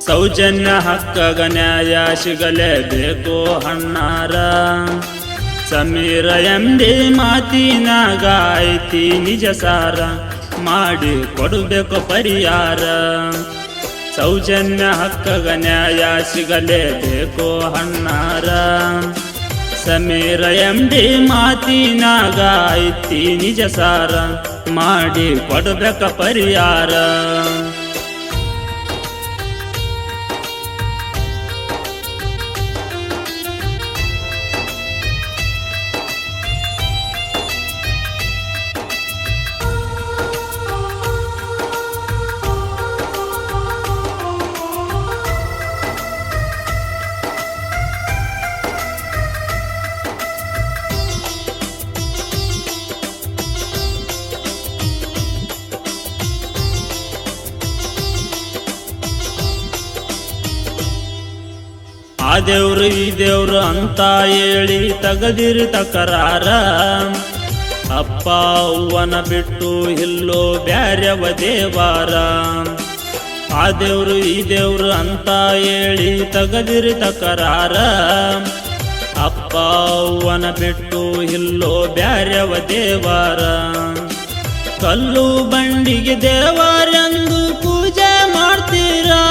ಸೌಜನ್ಯ ಹಕ್ಕಗ ನ್ಯಾಯ ಸಿಗಲೇಬೇಕು ಹಣ್ಣಾರ. ಸಮೀರ ಎಂಡಿ ಮಾತಿನಾಗ ಐತಿ ನಿಜ ಸಾರ, ಮಾಡಿ ಕೊಡಬೇಕು ಪರಿಹಾರ. ಸೌಜನ್ಯ ಹಕ್ಕಗ ನ್ಯಾಯ ಸಿಗಲೇಬೇಕು ಹಣ್ಣಾರ. ಸಮೀರ ಎಂಡಿ ಮಾತಿನಾಗ ಐತಿ ನಿಜ ಸಾರ, ಮಾಡಿ ಕೊಡಬೇಕು ಪರಿಹಾರ. ಆ ದೇವ್ರು ಈ ದೇವ್ರು ಅಂತ ಹೇಳಿ ತಗದಿರಿ ತಕರಾರ. ಅಪ್ಪ ಅವ್ವನ ಬಿಟ್ಟು ಇಲ್ಲೋ ಬ್ಯಾರ್ಯವ ದೇವಾರ. ಆ ದೇವ್ರು ಈ ದೇವ್ರು ಅಂತ ಹೇಳಿ ತಗದಿರಿ ತಕರಾರ. ಅಪ್ಪ ಅವ್ವನ ಬಿಟ್ಟು ಇಲ್ಲೋ ಬ್ಯಾರ್ಯವ ದೇವಾರ. ಕಲ್ಲು ಬಂಡಿಗೆ ದೇವಾರೆಂದು ಪೂಜೆ ಮಾಡ್ತೀರಾ.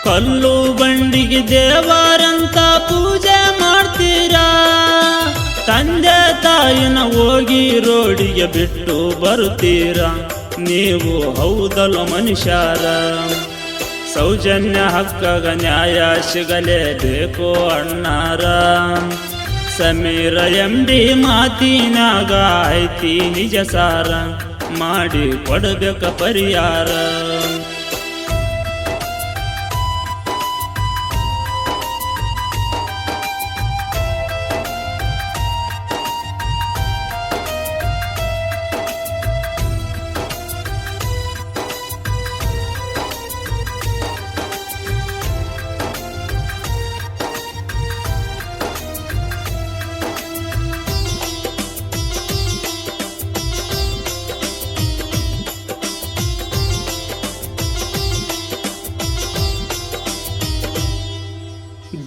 ಕಲ್ಲು ಬಂಡಿಗೆ ದೇವರಂತ ಪೂಜೆ ಮಾಡ್ತೀರಾ. ತಂದೆ ತಾಯಿನ ಹೋಗಿ ರೋಡಿಗೆ ಬಿಟ್ಟು ಬರುತ್ತೀರಾ. ನೀವು ಹೌದಲ್ಲ ಮನುಷ್ಯರ. ಸೌಜನ್ಯ ಹಕ್ಕಗ ನ್ಯಾಯ ಸಿಗಲೇಬೇಕು ಅಣ್ಣಾರ. ಸಮೀರ ಎಂಡಿ ಮಾತಿನಾಗ ಐತಿ ನಿಜ ಸಾರ, ಮಾಡಿ ಕೊಡಬೇಕು ಪರಿಹಾರ.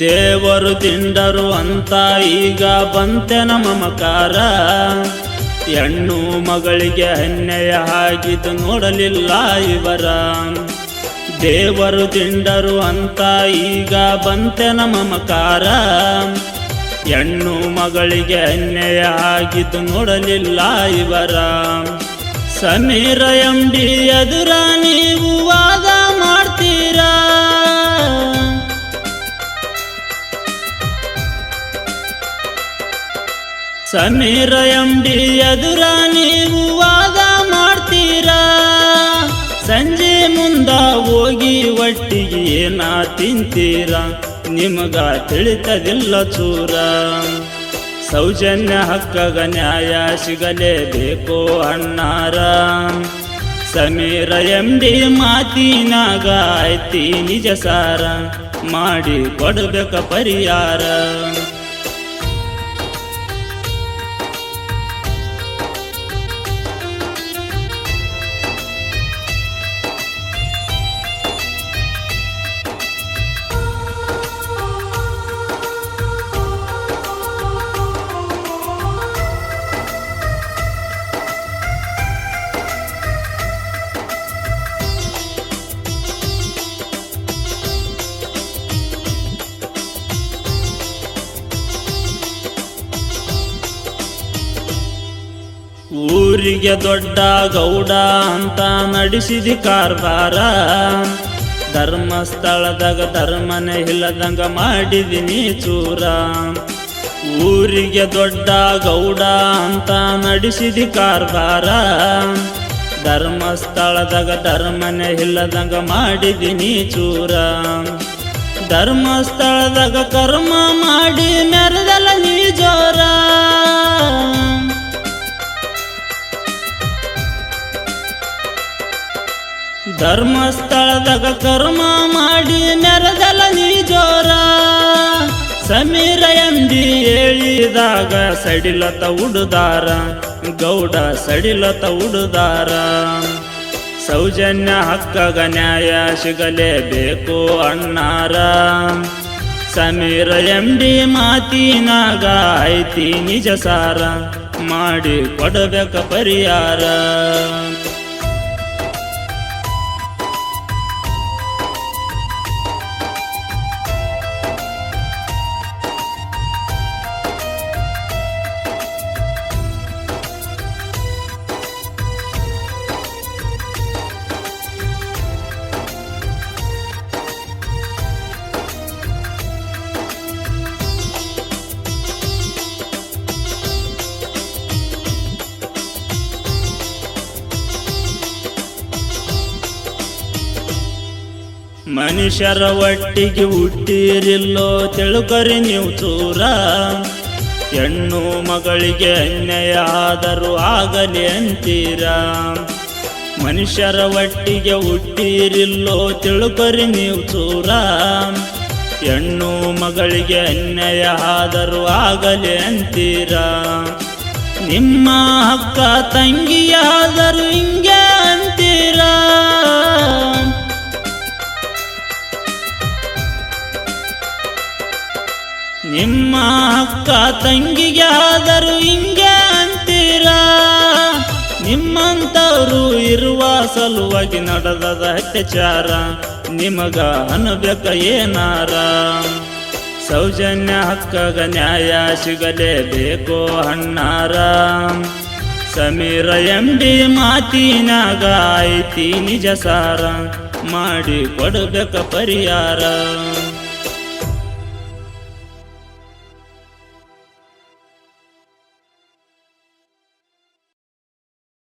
ದೇವರು ದಿಂಡರು ಅಂತ ಈಗ ಬಂತೆ ನಮ್ಮ ಮಮಕಾರ. ಹೆಣ್ಣು ಮಗಳಿಗೆ ಅನ್ಯಾಯ ಆಗಿದ್ದು ನೋಡಲಿಲ್ಲ ಇವರ. ದೇವರು ದಿಂಡರು ಅಂತ ಈಗ ಬಂತೆ ನಮ್ಮ ಮಮಕಾರ. ಹೆಣ್ಣು ಮಗಳಿಗೆ ಅನ್ಯಾಯ ಆಗಿದ್ದು ನೋಡಲಿಲ್ಲ ಇವರ. ಸಮೀರ ಎಂಡಿ ಎದುರ ನೀವು ವಾದ ಮಾಡ್ತೀರಾ. ಸಮೀರ ಎಂಡಿ ಎದುರ ನೀವು ವಾದ ಮಾಡ್ತೀರಾ. ಸಂಜೆ ಮುಂದ ಹೋಗಿ ಒಟ್ಟಿಗೆ ಏನ ತಿಂತೀರಾ. ನಿಮಗ ತಿಳಿತದಿಲ್ಲ ಚೂರ. ಸೌಜನ್ಯ ಹಕ್ಕಗ ನ್ಯಾಯ ಸಿಗಲೇಬೇಕು ಅಣ್ಣಾರ. ಸಮೀರ ಎಂಡಿ ಮಾತಿನಾಗ ಐತಿ ನಿಜ ಸಾರ, ಮಾಡಿ ಕೊಡಬೇಕು ಪರಿಹಾರ. ಊರಿಗೆ ದೊಡ್ಡ ಗೌಡ ಅಂತ ನಡೆಸಿದಿ ಕಾರ್ಬಾರ. ಧರ್ಮಸ್ಥಳದಾಗ ಧರ್ಮನೆ ಇಲ್ಲದಂಗ ಮಾಡಿದಿನಿ ಚೂರ. ಊರಿಗೆ ದೊಡ್ಡ ಗೌಡ ಅಂತ ನಡೆಸಿದಿ ಕಾರ್ಬಾರ. ಧರ್ಮಸ್ಥಳದಾಗ ಧರ್ಮನೆ ಇಲ್ಲದಂಗ ಮಾಡಿದಿನಿ ಚೂರ. ಧರ್ಮಸ್ಥಳದಾಗ ಕರ್ಮ ಮಾಡಿ ಮೆರೆದಲ್ಲ ನೀ ಜೋರ. ಧರ್ಮಸ್ಥಳದಾಗ ಕರ್ಮ ಮಾಡಿ ಮೆರೆದಲ್ಲ ನೀ ಜೋರ. ಸಮೀರ ಎಂದಿ ಹೇಳಿದಾಗ ಸಡಿಲತ ಉಡುದಾರ. ಗೌಡ ಸಡಿಲತ ಉಡುದಾರ ಸೌಜನ್ಯ ಹಕ್ಕಗ ನ್ಯಾಯ ಸಿಗಲೇಬೇಕು ಅಣ್ಣಾರ ಸಮೀರ MD ಮಾತಿನಾಗ ಐತಿ ನಿಜ ಸಾರ ಮಾಡಿ ಕೊಡಬೇಕ ಪರಿಹಾರ ಮನುಷ್ಯರ ಒಟ್ಟಿಗೆ ಹುಟ್ಟಿರಿಲ್ಲೋ ತಿಳುಕರಿ ನೀವು ಚೂರ ಹೆಣ್ಣು ಮಗಳಿಗೆ ಅನ್ಯಾಯ ಆದರೂ ಆಗಲಿ ಅಂತೀರ ಮನುಷ್ಯರ ಒಟ್ಟಿಗೆ ಹುಟ್ಟಿರಿಲ್ಲೋ ತಿಳುಕರಿ ನೀವು ಚೂರ ಹೆಣ್ಣು ಮಗಳಿಗೆ ಅನ್ಯಾಯ ಆದರೂ ಆಗಲಿ ಅಂತೀರ ನಿಮ್ಮ ಅಕ್ಕ ತಂಗಿಯಾದರೂ ಹಿಂಗೆ ಅಂತೀರ ನಿಮ್ಮ ಅಕ್ಕ ತಂಗಿಗಾದರೂ ಹಿಂಗೆ ಅಂತೀರ ನಿಮ್ಮಂಥವ್ರು ಇರುವ ಸಲುವಾಗಿ ನಡೆದದ ಅತ್ಯಾಚಾರ ನಿಮಗ ಅನ್ಬೇಕ ಏನಾರ ಸೌಜನ್ಯ ಹಕ್ಕಗ ನ್ಯಾಯ ಸಿಗಲೇಬೇಕು ಅಣ್ಣಾರ ಸಮೀರ MD ಮಾತಿನಾಗ ಐತಿ ನಿಜ ಸಾರ ಮಾಡಿ ಕೊಡಬೇಕ ಪರಿಹಾರ